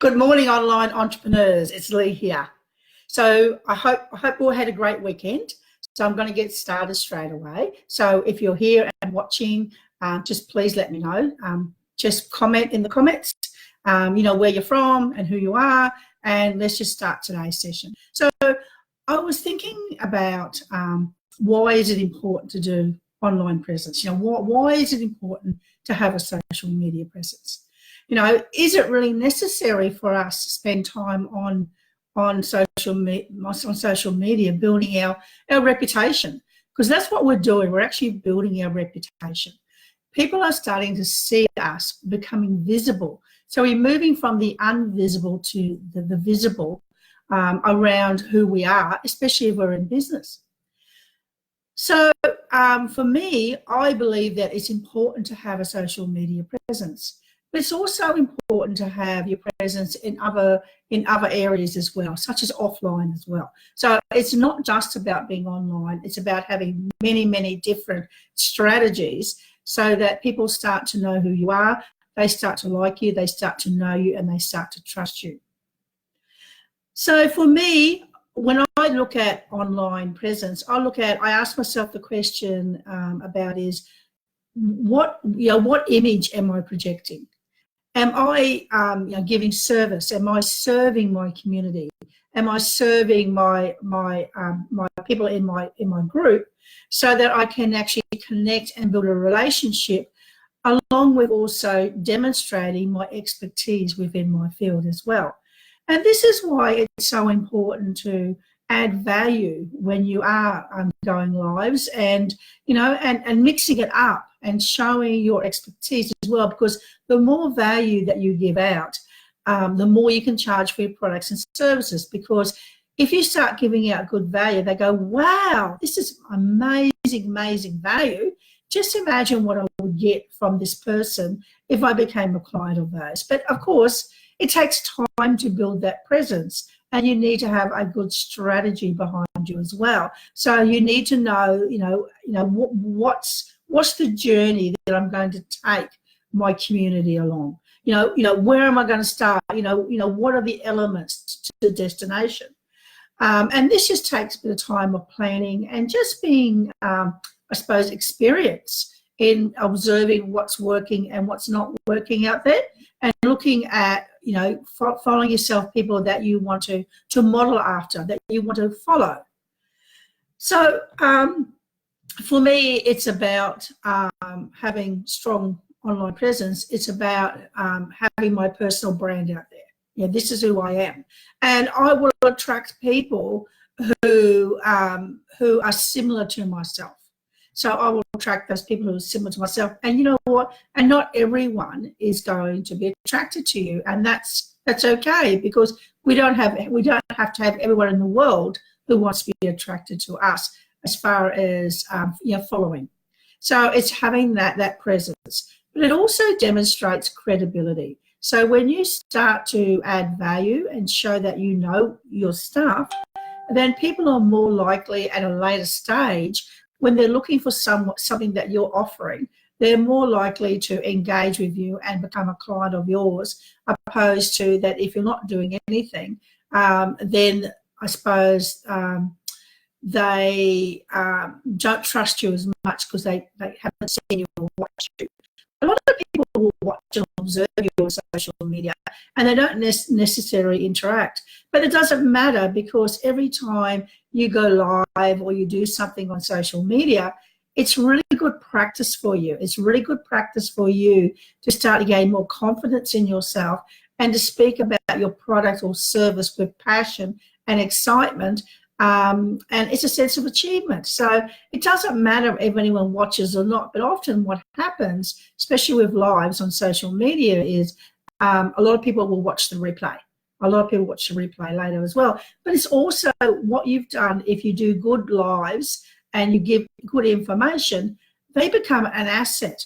Good morning, online entrepreneurs. It's Lee here. So I hope you all had a great weekend. So I'm going to get started straight away. So if you're here and watching, just please let me know. Just comment in the comments, where you're from and who you are, and let's just start today's session. So I was thinking about why is it important to do online presence? Why is it important to have a social media presence? Is it really necessary for us to spend time on social media building our reputation? Because that's what we're doing. We're actually building our reputation. People are starting to see us becoming visible. So we're moving from the invisible to the visible around who we are, especially if we're in business. So for me, I believe that it's important to have a social media presence. But it's also important to have your presence in other areas as well, such as offline as well. So it's not just about being online. It's about having many, many different strategies so that people start to know who you are, they start to like you, they start to know you, and they start to trust you. So for me, when I look at online presence, I ask myself the question about is what image am I projecting? Am I giving service? Am I serving my community? Am I serving my people in my group so that I can actually connect and build a relationship, along with also demonstrating my expertise within my field as well? And this is why it's so important to add value when you are going lives, and mixing it up and showing your expertise as well, because the more value that you give out, the more you can charge for your products and services. Because if you start giving out good value, they go, wow, this is amazing value. Just imagine what I would get from this person if I became a client of theirs. But of course, it takes time to build that presence, and you need to have a good strategy behind you as well. So you need to know, what's the journey that I'm going to take my community along? Where am I going to start? What are the elements to the destination? And this just takes a bit of time of planning and just being, experience in observing what's working and what's not working out there, and looking at, following yourself people that you want to model after, that you want to follow. So for me, it's about having strong online presence. It's about having my personal brand out there. This is who I am. And I will attract people who are similar to myself. So I will attract those people who are similar to myself. And you know what? And not everyone is going to be attracted to you, and that's okay, because we don't have to have everyone in the world who wants to be attracted to us as far as following. So it's having that presence, but it also demonstrates credibility. So when you start to add value and show that you know your stuff, then people are more likely at a later stage, when they're looking for something that you're offering, they're more likely to engage with you and become a client of yours, opposed to that if you're not doing anything, then I suppose they don't trust you as much because they haven't seen you or watched you. A lot of people will watch and observe you on social media, and they don't necessarily interact. But it doesn't matter, because every time you go live or you do something on social media, it's really good practice for you. It's really good practice for you to start to gain more confidence in yourself and to speak about your product or service with passion and excitement. And it's a sense of achievement. So it doesn't matter if anyone watches or not, but often what happens, especially with lives on social media, is a lot of people will watch the replay. A lot of people watch the replay later as well. But it's also what you've done. If you do good lives and you give good information, they become an asset.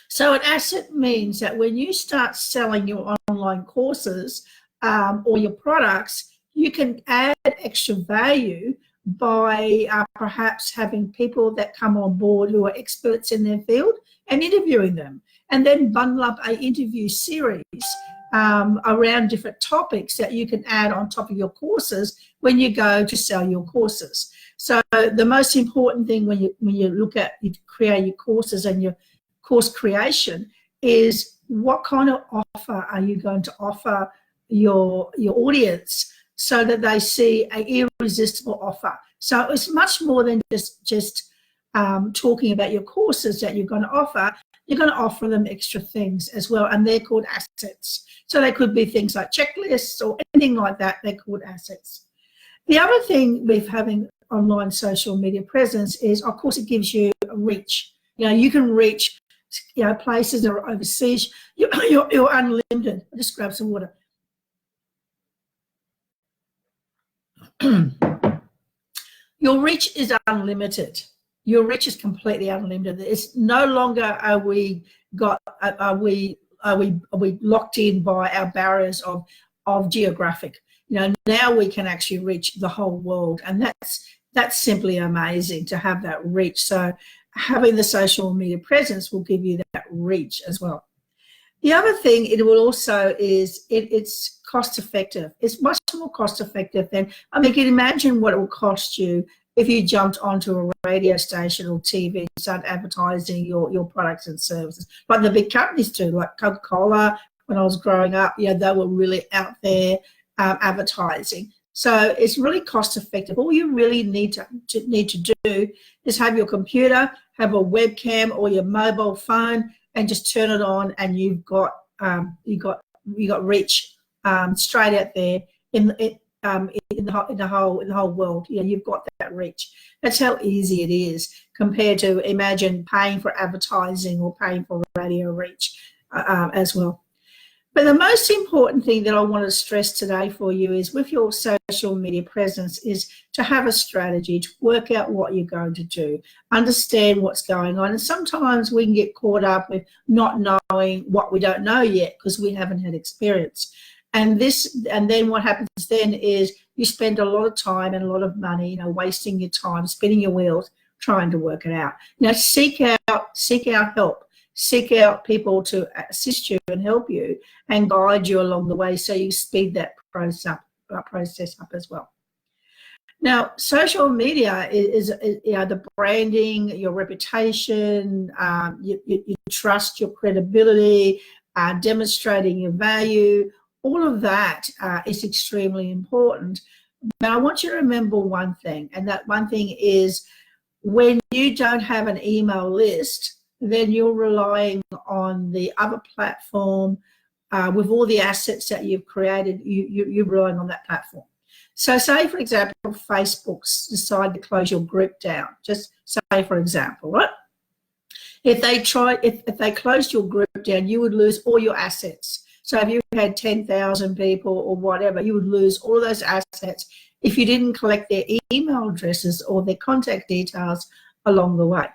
So an asset means that when you start selling your online courses or your products, you can add extra value by perhaps having people that come on board who are experts in their field and interviewing them, and then bundle up an interview series around different topics that you can add on top of your courses when you go to sell your courses. So the most important thing when you look at you create your courses and your course creation is what kind of offer are you going to offer your audience so that they see an irresistible offer. So it's much more than just talking about your courses that you're going to offer. You're going to offer them extra things as well, and they're called assets. So they could be things like checklists or anything like that. They're called assets. The other thing with having online social media presence is, of course, it gives you a reach. You can reach, places that are overseas. You're unlimited. I'll just grab some water. Your reach is unlimited. Your reach is completely unlimited. It's no longer are we locked in by our barriers of geographic. Now we can actually reach the whole world, and that's simply amazing to have that reach. So having the social media presence will give you that reach as well. The other thing it will also is it's cost effective. It's much more cost effective than, you can imagine what it will cost you if you jumped onto a radio station or TV and started advertising your products and services, like the big companies do, like Coca-Cola. When I was growing up, they were really out there advertising. So it's really cost effective. All you really need to do is have your computer, have a webcam or your mobile phone, and just turn it on, and you've got reach straight out there in the whole world. You've got that reach. That's how easy it is compared to, imagine, paying for advertising or paying for radio reach as well. But the most important thing that I want to stress today for you is, with your social media presence, is to have a strategy, to work out what you're going to do, understand what's going on. And sometimes we can get caught up with not knowing what we don't know yet because we haven't had experience. And then what happens then is you spend a lot of time and a lot of money, wasting your time, spinning your wheels, trying to work it out. Seek out help. Seek out people to assist you and help you and guide you along the way, so you speed that process up as well. Now, social media is the branding, your reputation, your trust, your credibility, demonstrating your value. All of that is extremely important. But I want you to remember one thing, and that one thing is, when you don't have an email list, then you're relying on the other platform with all the assets that you've created. You're relying on that platform. So say, for example, Facebook's decide to close your group down. Just say, for example, right? If they closed your group down, you would lose all your assets. So if you had 10,000 people or whatever, you would lose all those assets if you didn't collect their email addresses or their contact details along the way.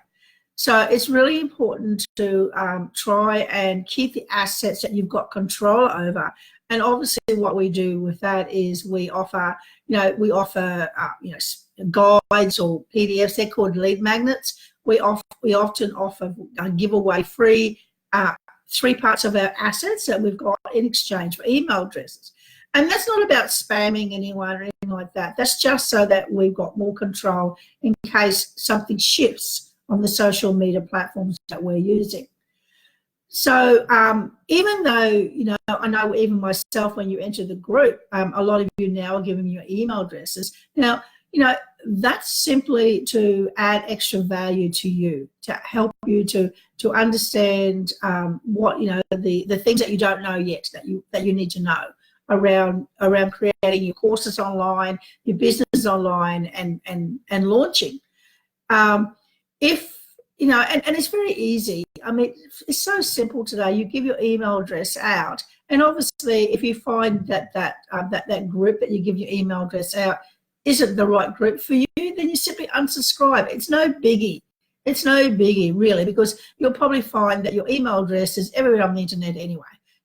So it's really important to try and keep the assets that you've got control over. And obviously what we do with that is we offer guides or PDFs. They're called lead magnets. We often offer give away free 3 parts of our assets that we've got in exchange for email addresses. And that's not about spamming anyone or anything like that. That's just so that we've got more control in case something shifts on the social media platforms that we're using. So even though, I know even myself, when you enter the group, a lot of you now are giving your email addresses. Now, that's simply to add extra value to you, to help you to understand what, the things that you don't know yet that you need to know around creating your courses online, your business online, and launching. And it's very easy. It's so simple today. You give your email address out, and obviously, if you find that group that you give your email address out isn't the right group for you, then you simply unsubscribe. It's no biggie. It's no biggie, really, because you'll probably find that your email address is everywhere on the internet anyway.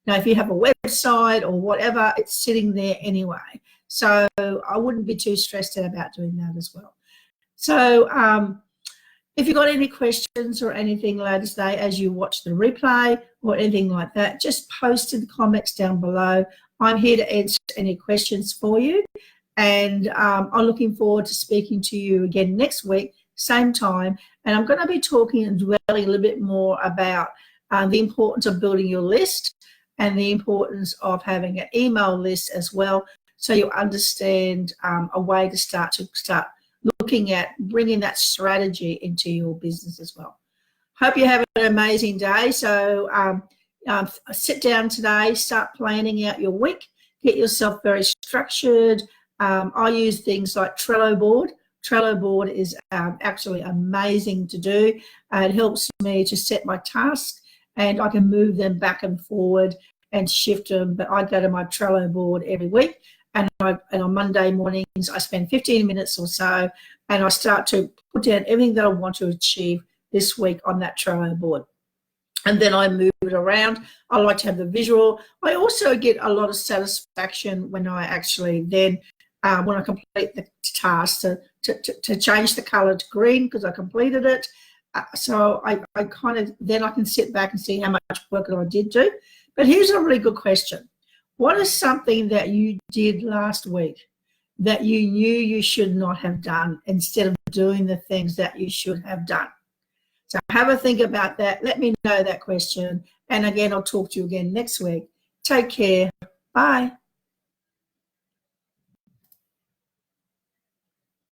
Now, if you have a website or whatever, it's sitting there anyway. So I wouldn't be too stressed out about doing that as well. So If you've got any questions or anything later today as you watch the replay or anything like that, just post in the comments down below. I'm here to answer any questions for you. And I'm looking forward to speaking to you again next week, same time. And I'm going to be talking and dwelling a little bit more about the importance of building your list and the importance of having an email list as well, so you understand a way to start looking at bringing that strategy into your business as well. Hope you have an amazing day. So sit down today, start planning out your week, get yourself very structured. I use things like Trello board. Trello board is actually amazing to do. It helps me to set my tasks, and I can move them back and forward and shift them. But I go to my Trello board every week, and on Monday mornings I spend 15 minutes or so, and I start to put down everything that I want to achieve this week on that Trello board. And then I move it around. I like to have the visual. I also get a lot of satisfaction when I actually then, when I complete the task, to change the colour to green because I completed it. So I kind of, then I can sit back and see how much work I did do. But here's a really good question. What is something that you did last week that you knew you should not have done instead of doing the things that you should have done? So have a think about that. Let me know that question. And again, I'll talk to you again next week. Take care. Bye.